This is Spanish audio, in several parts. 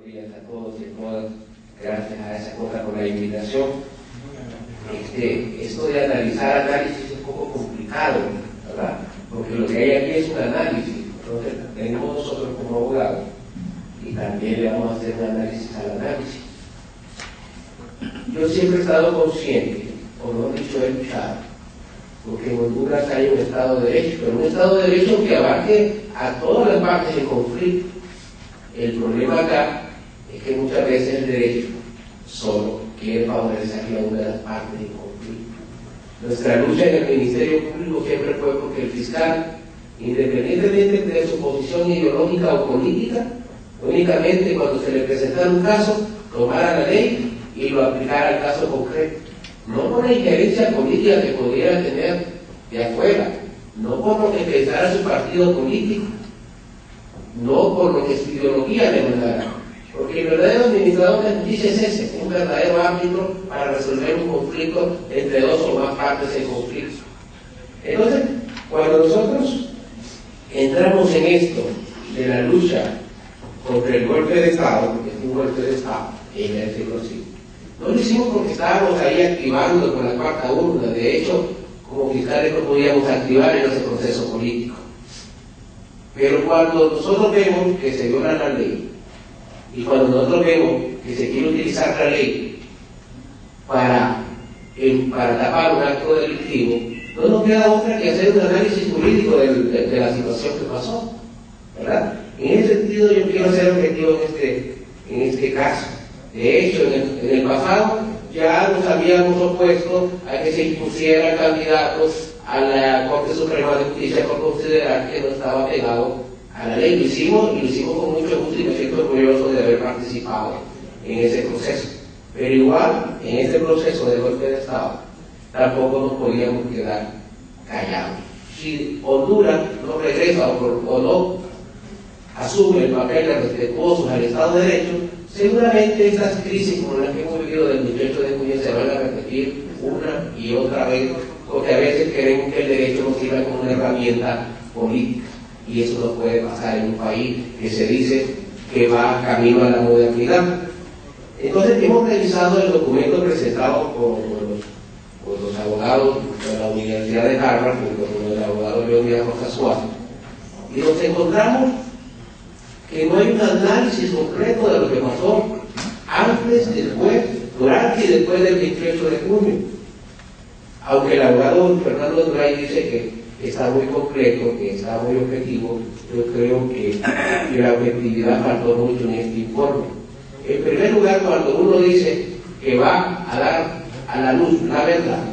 días a todos y a todas. Gracias a esa cosa por la invitación. Esto de analizar análisis es un poco complicado, ¿verdad? Porque lo que hay aquí es un análisis. Entonces, tenemos nosotros como abogados y también le vamos a hacer un análisis al análisis. Yo siempre he estado consciente, o no dicho, he luchado, porque en Honduras hay un Estado de Derecho, pero un Estado de Derecho que abarque a todas las partes del conflicto. El problema acá es que muchas veces el derecho solo quiere favorecer a una de las partes del conflicto. Nuestra lucha en el Ministerio Público siempre fue porque el fiscal, independientemente de su posición ideológica o política, únicamente cuando se le presentara un caso, tomara la ley y lo aplicara al caso concreto. No por la injerencia política que pudiera tener de afuera, no por lo que pensara su partido político, no por lo que su ideología le mandara. Porque el verdadero administrador de justicia es ese, un verdadero árbitro para resolver un conflicto entre dos o más partes en conflicto. Entonces, cuando nosotros entramos en esto de la lucha contra el golpe de Estado, porque es un golpe de Estado, en el siglo V, no lo hicimos porque estábamos ahí activando con la cuarta urna. De hecho, como fiscales no podíamos activar en ese proceso político. Pero cuando nosotros vemos que se viola la ley, y cuando nosotros vemos que se quiere utilizar la ley para tapar un acto delictivo, no nos queda otra que hacer un análisis jurídico de la situación que pasó, ¿verdad? En ese sentido yo quiero ser objetivo en este caso. De hecho, en el pasado ya nos habíamos opuesto a que se impusieran candidatos a la Corte Suprema de Justicia por considerar que no estaba pegado a la ley. Lo hicimos con mucho gusto y me siento orgulloso de haber participado en ese proceso. Pero igual, en este proceso de golpe de Estado, tampoco nos podíamos quedar callados. Si Honduras no regresa o no asume el papel de respetuosos al Estado de Derecho, seguramente estas crisis como las que hemos vivido del 18 de junio se van a repetir una y otra vez, porque a veces queremos que el derecho nos sirva como una herramienta política, y eso no puede pasar en un país que se dice que va camino a la modernidad. Entonces hemos revisado el documento presentado por los abogados de la Universidad de Harvard, junto con el abogado Leonidas Rojas Suárez, y nos encontramos que no hay un análisis concreto de lo que pasó antes, después, durante y después del 28 de junio. Aunque el abogado Fernando Duray dice que está muy completo, que está muy objetivo, yo creo que la objetividad faltó mucho en este informe. En primer lugar, cuando uno dice que va a dar a la luz la verdad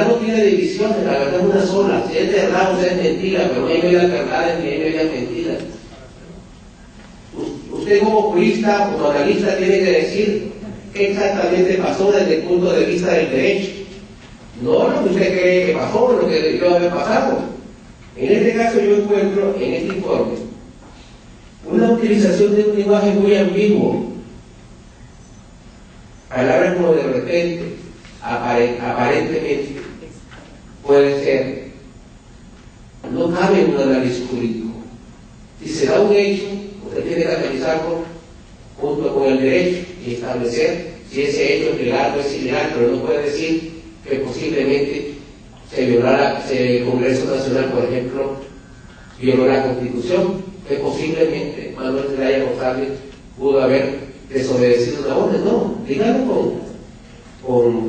no tiene divisiones, la verdad es una sola. Si es verdad o si es mentira, pero no hay medias verdades ni hay medias mentiras. Usted como jurista, como analista, tiene que decir qué exactamente pasó desde el punto de vista del derecho. No lo que usted cree que pasó, lo que debió haber pasado. En este caso yo encuentro en este informe una utilización de un lenguaje muy ambiguo. Palabras como de repente, aparentemente, puede ser. No cabe en un análisis jurídico. Si se da un hecho, usted tiene que analizarlo junto con el derecho y establecer si ese hecho es legal o es ilegal, pero no puede decir que posiblemente el Congreso Nacional, por ejemplo, violó la Constitución, que posiblemente Manuel Zelaya González pudo haber desobedecido una orden. No, dígalo con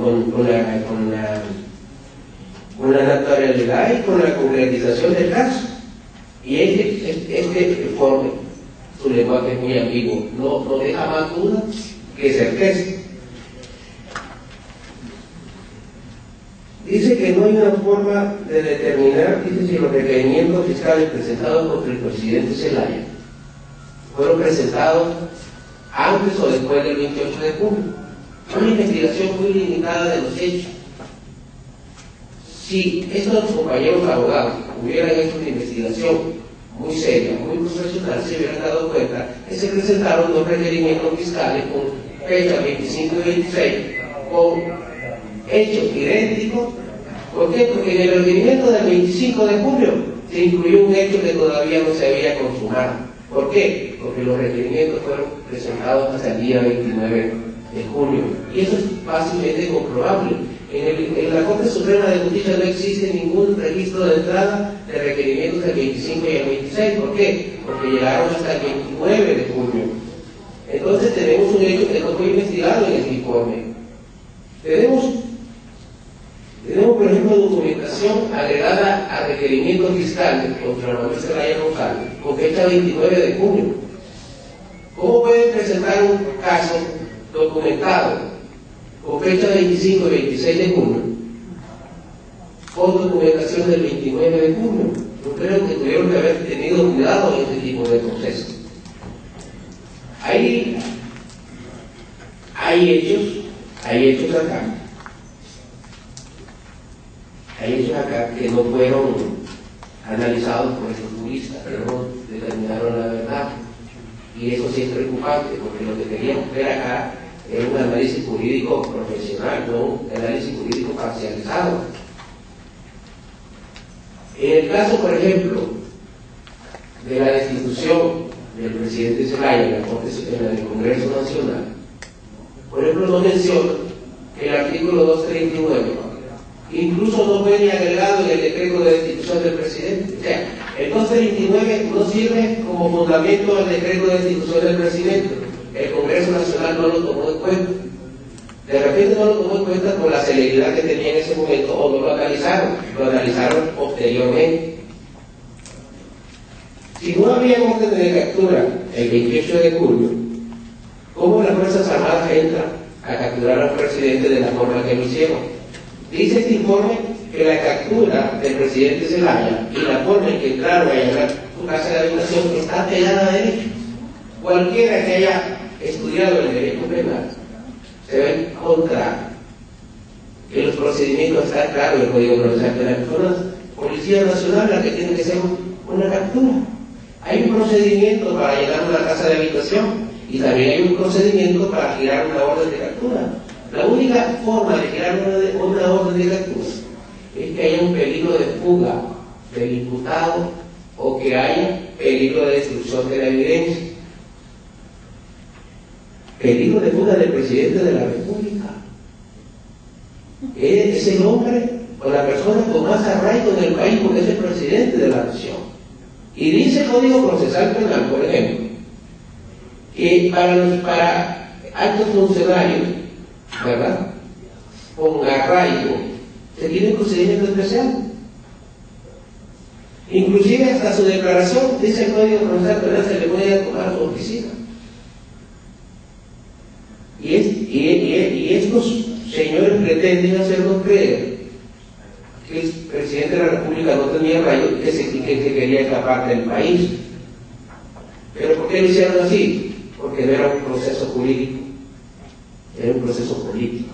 la naturalidad y con la concretización del caso. Y este informe, su lenguaje es muy ambiguo, no deja más dudas que certeza. Dice que no hay una forma de determinar, dice, si los requerimientos fiscales presentados contra el presidente Zelaya fueron presentados antes o después del 28 de junio. Una investigación muy limitada de los hechos. Si estos compañeros abogados hubieran hecho una investigación muy seria, muy profesional, se hubieran dado cuenta que se presentaron dos requerimientos fiscales con fecha 25 y 26, con hechos idénticos. ¿Por qué? Porque en el requerimiento del 25 de julio se incluyó un hecho que todavía no se había consumado. ¿Por qué? Porque los requerimientos fueron presentados hasta el día 29 de junio. Y eso es fácilmente comprobable. En la Corte Suprema de Justicia no existe ningún registro de entrada de requerimientos del 25 y el 26. ¿Por qué? Porque llegaron hasta el 29 de junio. Entonces tenemos un hecho que no fue investigado en este informe. Tenemos, por ejemplo, documentación agregada a requerimientos fiscales contra la ministra Raya González, con fecha 29 de junio. ¿Cómo pueden presentar un caso documentado con fecha 25 y 26 de junio con documentación del 29 de junio? Yo creo que tuvieron que haber tenido cuidado en este tipo de procesos. Hay hechos acá que no fueron analizados por estos juristas, que no determinaron la verdad. Y eso sí es preocupante, porque lo que queríamos ver acá es un análisis jurídico profesional, no un análisis jurídico parcializado. En el caso, por ejemplo, de la destitución del presidente Zelaya en el Congreso Nacional, por ejemplo, no menciona que el artículo 239 incluso no fue ni agregado en el decreto de destitución del presidente. O sea, el 239 no sirve como fundamento del decreto de destitución del presidente. El Congreso Nacional no lo tomó en cuenta. De repente no lo tomó en cuenta por la celeridad que tenía en ese momento, o no lo analizaron posteriormente. Si no había orden de captura el 28 de julio, ¿cómo las Fuerzas Armadas entran a capturar al presidente de la forma que lo hicieron? Dice este informe que la captura del presidente Zelaya y la forma en que entraron a llegar a su casa de habitación está pegada a derecho. Cualquiera que haya estudiado el derecho penal se va a encontrar que los procedimientos están claros en el Código Procesal Penal. Son las Policía Nacional las que tienen que hacer una captura. Hay un procedimiento para llegar a una casa de habitación y también hay un procedimiento para girar una orden de captura. La única forma de girar una orden de captura es que haya un peligro de fuga del imputado o que haya peligro de destrucción de la evidencia. Peligro de fuga del presidente de la República. Es el hombre o la persona con más arraigo en el país porque es el presidente de la nación. Y dice el Código Procesal Penal, por ejemplo, que para actos funcionarios, ¿verdad?, con arraigo, se tiene un procedimiento especial. Inclusive hasta su declaración, dice el Código Procesal Penal, se le puede tomar a su oficina. Y estos señores pretenden hacernos creer que el presidente de la República no tenía arraigo y que se quería escapar del país. ¿Pero por qué lo hicieron así? Porque no era un proceso jurídico, era un proceso político.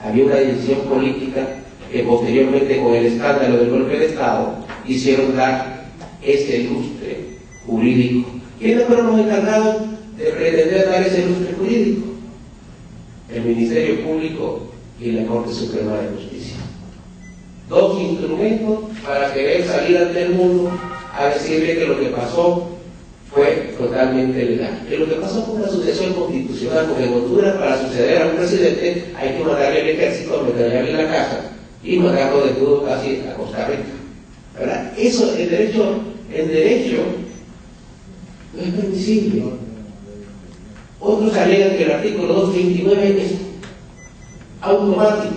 Había una decisión política que posteriormente, con el escándalo del golpe de Estado, hicieron dar ese lustre jurídico. ¿Quiénes fueron los encargados de pretender dar ese lustre jurídico? El Ministerio Público y la Corte Suprema de Justicia. Dos instrumentos para querer salir ante el mundo a decirle que lo que pasó fue totalmente legal. Que lo que pasó fue una sucesión constitucional, porque en Honduras, para suceder a un presidente, hay que mandarle el ejército, meterle en la casa y mandarlo de todo casi a Costa Rica, ¿verdad? Eso, en derecho no es permisible. Otros alegan que el artículo 229 es automático.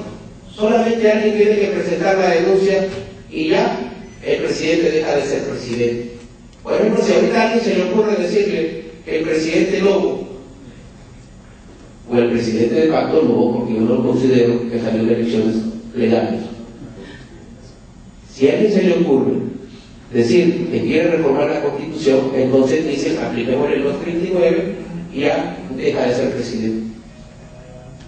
Solamente alguien tiene que presentar la denuncia y ya el presidente deja de ser presidente. Por ejemplo, si ahorita a alguien se le ocurre decirle que el presidente Lobo o el presidente de facto Lobo, porque yo no lo considero que salió de elecciones legales, si a alguien se le ocurre decir que quiere reformar la Constitución, entonces dicen apliquemos el 239 y ya deja de ser presidente.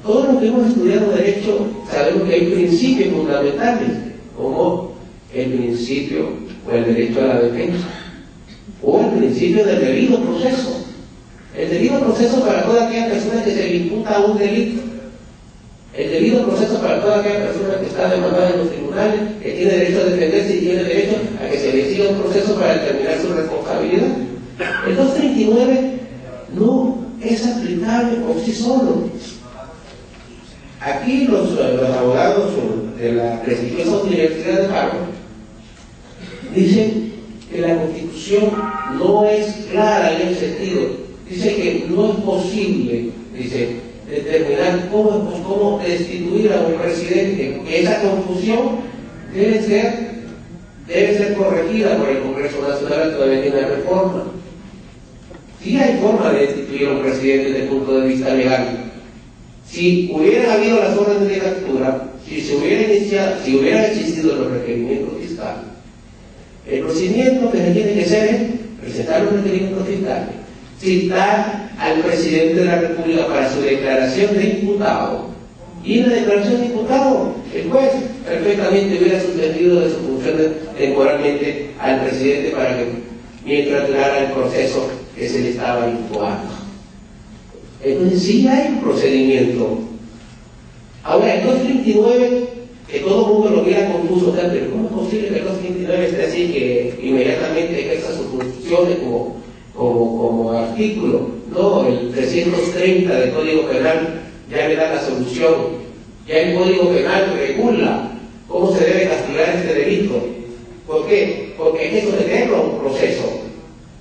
Todos los que hemos estudiado derecho sabemos que hay principios fundamentales, como el principio o el derecho a la defensa, o el principio del debido proceso. El debido proceso para toda aquella persona que se le imputa a un delito. El debido proceso para toda aquella persona que está demandada en los tribunales, que tiene derecho a defenderse y tiene derecho a que se le siga un proceso para determinar su responsabilidad. El 239 no es aplicable por sí solo. Aquí los abogados de la prestigiosa Universidad de Harvard dicen que la Constitución no es clara en ese sentido. Dice que no es posible, dice, determinar cómo destituir a un presidente, que esa confusión debe ser corregida por el Congreso Nacional a través de una reforma. Sí hay forma de destituir a un presidente desde el punto de vista legal. Si hubieran habido las órdenes de captura, si hubieran existido los requerimientos fiscales, el procedimiento que se tiene que hacer es presentar los requerimientos fiscales, citar al presidente de la República para su declaración de imputado, y en la declaración de imputado el juez perfectamente hubiera suspendido de sus funciones temporalmente al presidente para que mientras durara el proceso que se le estaba imputando. Entonces sí hay un procedimiento. Ahora el 239, que todo el mundo lo viera confuso, pero ¿cómo es posible que el 239 esté así, que inmediatamente ejerza sus funciones como artículo? No, el 330 del Código Penal ya le da la solución. Ya el Código Penal regula cómo se debe castigar este delito. ¿Por qué? Porque hay que someterlo a un proceso.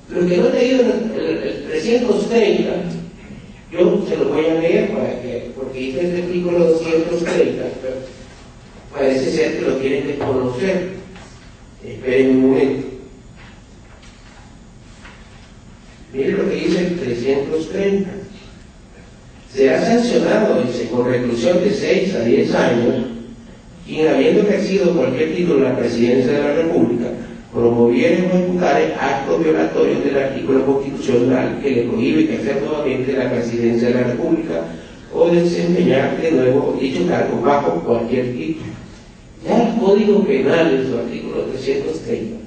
Lo que no he leído el 330, yo se lo voy a leer porque dice el artículo 230, pero parece ser que lo quieren desconocer. Esperen un momento. Miren lo que dice el 330. Será sancionado, dice, con reclusión de 6 a 10 años, quien habiendo ejercido cualquier título en la presidencia de la República, promoviere o ejecutare actos violatorios del artículo constitucional que le prohíbe ejercer nuevamente la presidencia de la República o desempeñar de nuevo dicho cargo bajo cualquier título. Ya el Código Penal en su artículo 330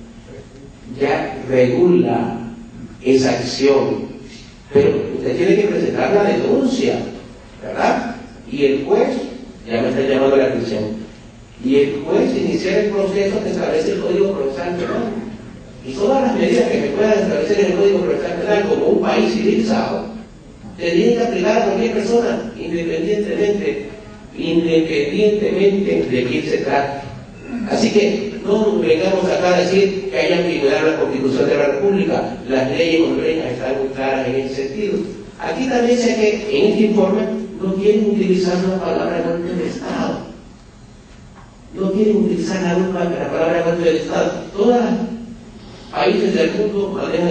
ya regula esa acción, pero usted tiene que presentar la denuncia, ¿verdad? Y el juez, ya me está llamando la atención, y el juez iniciar el proceso que establece el Código Procesal Penal. Y todas las medidas que se puedan establecer en el Código Procesal Penal como un país civilizado, se tienen que aplicar a cualquier persona, independientemente de quién se trate. Así que no vengamos acá a decir que hay ambigüedad en la Constitución de la República. Las leyes hondureñas están muy claras en ese sentido. Aquí también sé que en este informe no quieren utilizar la palabra golpe de Estado. No quieren utilizar la palabra golpe de Estado. Todos los países del mundo manejan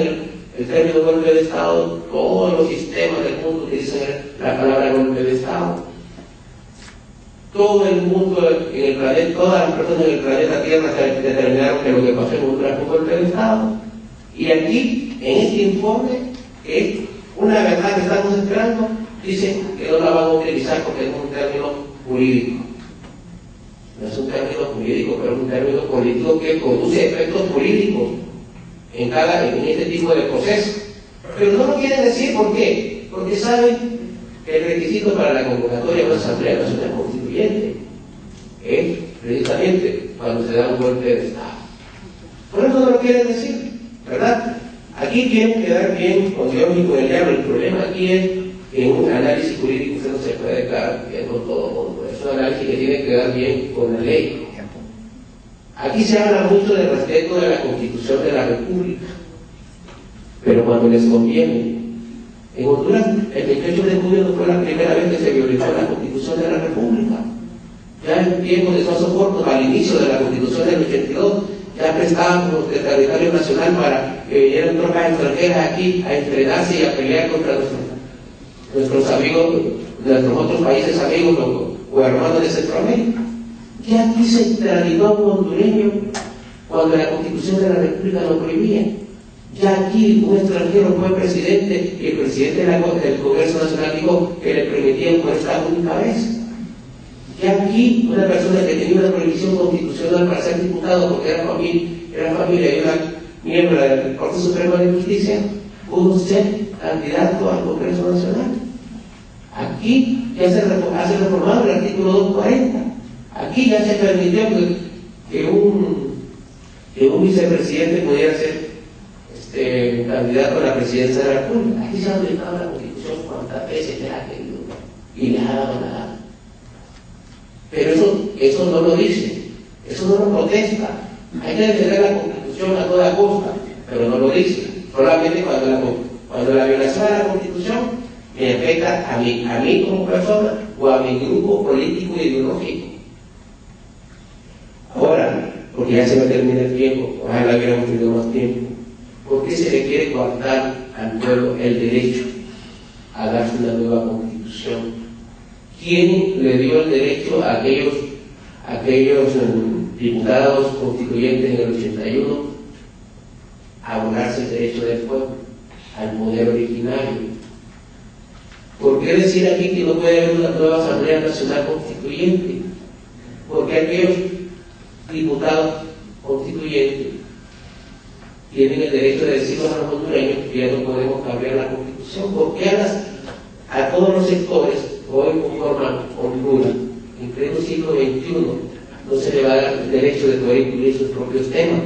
el término golpe de Estado. Todos los sistemas del mundo utilizan la palabra golpe de Estado. Todo el mundo en el planeta, todas las personas en el planeta Tierra se determinaron que lo que pasó en Honduras fue un golpe de Estado. Y aquí, en este informe, que es una verdad que estamos esperando, dicen que no la van a utilizar porque es un término jurídico. No es un término jurídico, pero es un término político que produce efectos políticos en este tipo de procesos. Pero no lo quieren decir, ¿por qué? Porque saben que el requisito para la convocatoria de una Asamblea Nacional Constituyente es precisamente cuando se da un golpe de Estado. Por eso no lo quieren decir, ¿verdad? Aquí quieren quedar bien con Dios y con el diablo. El problema aquí es que en un análisis jurídico usted no se puede quedar bien con todo el mundo. Es un análisis que tiene que quedar bien con la ley. Aquí se habla mucho del respeto de la Constitución de la República, pero cuando les conviene. En Honduras, el 28 de junio no fue la primera vez que se violentó la Constitución de la República. Ya en tiempos de Soso Porto, al inicio de la Constitución del 82, ya prestábamos el territorio nacional para que vinieran tropas extranjeras aquí a entrenarse y a pelear contra nuestros amigos, nuestros otros países amigos o hermanos de Centroamérica. Ya aquí se extraditó a un hondureño cuando la Constitución de la República lo prohibía. Ya aquí un extranjero fue presidente y el presidente del Congreso Nacional dijo que le permitían por esta única vez. Ya aquí una persona que tenía una prohibición constitucional para ser diputado porque era familia y una miembro de la Corte Suprema de Justicia, pudo ser candidato al Congreso Nacional. Aquí ya se hace reformado el artículo 240. Aquí ya se permitió que un vicepresidente pudiera ser candidato a la presidencia de la República. Aquí se ha aumentado la Constitución cuantas veces le ha querido y le ha dado nada. Pero eso no lo dice, eso no lo protesta. Hay que defender la Constitución a toda costa, pero no lo dice. Solamente cuando la violación de la Constitución me afecta a mí como persona o a mi grupo político e ideológico. Ahora, porque ya se me termina el tiempo, ojalá hubiéramos tenido más tiempo, ¿por qué se le quiere coartar al pueblo el derecho a darse una nueva Constitución? ¿Quién le dio el derecho a aquellos diputados constituyentes en el 81 a abogarse el derecho del pueblo, al poder originario? ¿Por qué decir aquí que no puede haber una nueva Asamblea Nacional Constituyente? Porque aquellos diputados constituyentes tienen el derecho de decirnos a los hondureños que ya no podemos cambiar la Constitución. ¿Por qué a todos los sectores hoy conforman Honduras, en pleno siglo XXI, no se le va a dar el derecho de poder incluir sus propios temas?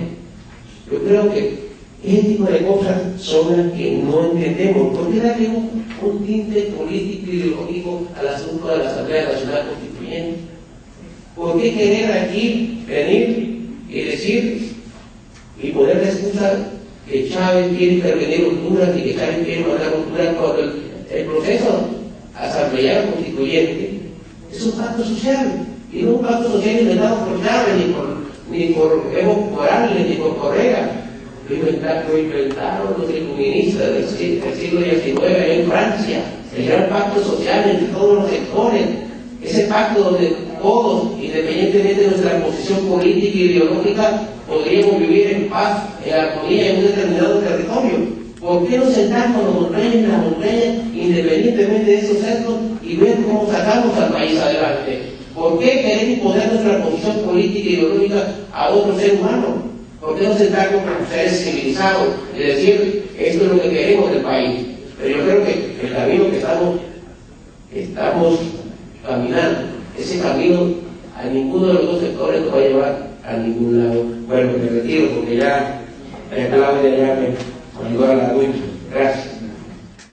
Yo creo que ese tipo de cosas son las que no entendemos. ¿Por qué darle un tinte político y ideológico al asunto de la Asamblea Nacional Constituyente? ¿Por qué querer aquí venir y decir y poner la excusa que Chávez quiere intervenir en Honduras y que Chávez quiere mandar a Honduras cuando el proceso asambleario constituyente es un pacto social, y no un pacto social inventado por Chávez, ni por Evo Morales, ni por Correa? Lo inventaron los comunistas del siglo XIX en Francia, el gran pacto social entre todos los sectores, ese pacto donde todos, independientemente de nuestra posición política e ideológica, podríamos vivir en paz, en armonía en un determinado territorio. ¿Por qué no sentarnos los hondureños y las hondureñas, independientemente de esos hechos, y ver cómo sacamos al país adelante? ¿Por qué querer imponer nuestra posición política e ideológica a otro ser humano? ¿Por qué no sentarnos como seres civilizados y decir, esto es lo que queremos del país? Pero yo creo que el camino que estamos caminando, ese camino a ninguno de los dos sectores nos va a llevar a ningún lado. Bueno, me retiro porque ya Claudia ya me ayudó a la ducha. Gracias.